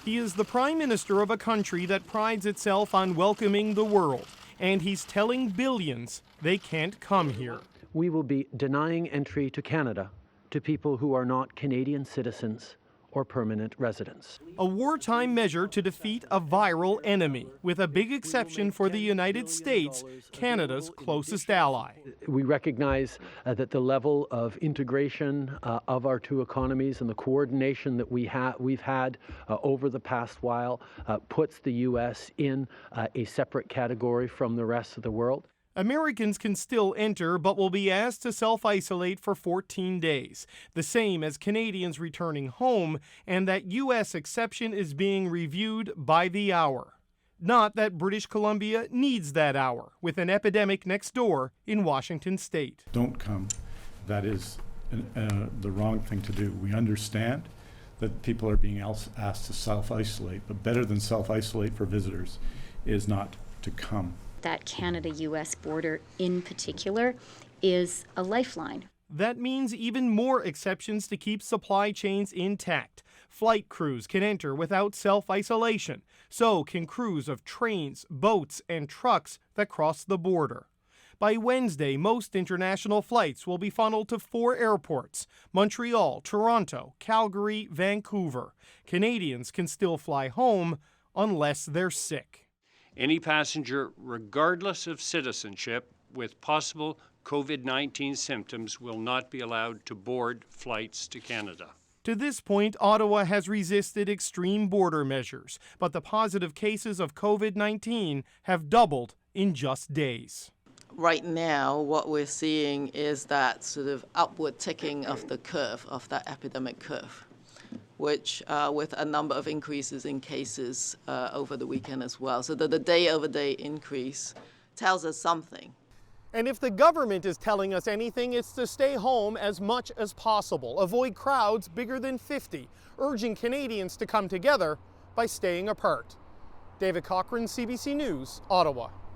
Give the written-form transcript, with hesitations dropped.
He is the Prime Minister of a country that prides itself on welcoming the world, and he's telling billions they can't come here. We will be denying entry to Canada to people who are not Canadian citizens or permanent residents. A wartime measure to defeat a viral enemy, with a big exception for the United States, Canada's closest ally. We recognize that the level of integration of our two economies and the coordination that we've had over the past while puts the U.S. in a separate category from the rest of the world. Americans can still enter, but will be asked to self-isolate for 14 days, the same as Canadians returning home, and that U.S. exception is being reviewed by the hour. Not that British Columbia needs that hour, with an epidemic next door in Washington state. Don't come. That is the wrong thing to do. We understand that people are being asked to self-isolate, but better than self-isolate for visitors is not to come. That Canada-U.S. border in particular is a lifeline. That means even more exceptions to keep supply chains intact. Flight crews can enter without self-isolation. So can crews of trains, boats, and trucks that cross the border. By Wednesday, most international flights will be funneled to 4 airports: Montreal, Toronto, Calgary, Vancouver. Canadians can still fly home unless they're sick. Any passenger, regardless of citizenship, with possible COVID-19 symptoms will not be allowed to board flights to Canada. To this point, Ottawa has resisted extreme border measures, but the positive cases of COVID-19 have doubled in just days. Right now, what we're seeing is that sort of upward ticking of the curve, of that epidemic curve, which with a number of increases in cases over the weekend as well. So that the day-over-day increase tells us something. And if the government is telling us anything, it's to stay home as much as possible, avoid crowds bigger than 50, urging Canadians to come together by staying apart. David Cochran, CBC News, Ottawa.